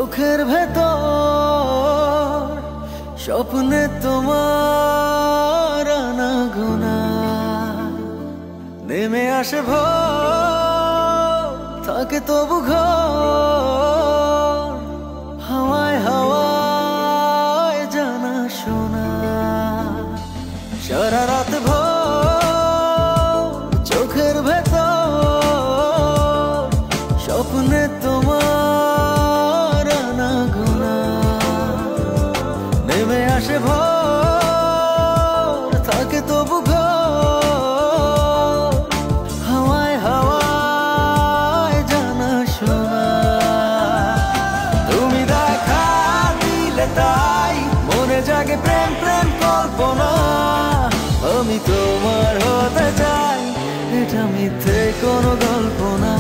চোখের ভেতর স্বপ্নে তোমার আনাগোনা নেমে আসে ভোর থাকে তবু ঘর হাওয়ায় হাওয়ায় জানা শোনা সারা রাত ভোর চোখের ভেতর স্বপ্নে তোমার আনাগোনা নেমে আসে ভোর থাকে তবু ঘর হাওয়ায় হাওয়ায় জানা শোনা তুমি দেখা দিলে তাই মনে জাগে প্রেম প্রেম কল্পনা আমি তোমার হতে চাই এটা মিথ্যে কোনো গল্প না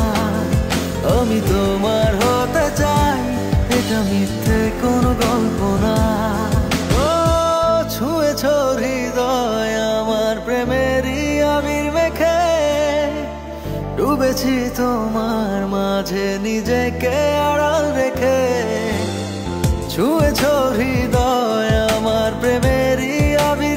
আমি তোমার হতে চাই এটা মিথ্যে কোনো গল্প না ও ছুঁয়েছ হৃদয় আমার প্রেমেরই আবির মেখে ডুবেছি তোমার মাঝে নিজেকে আড়াল রেখে ছুঁয়েছ হৃদয় আমার প্রেমেরই আবির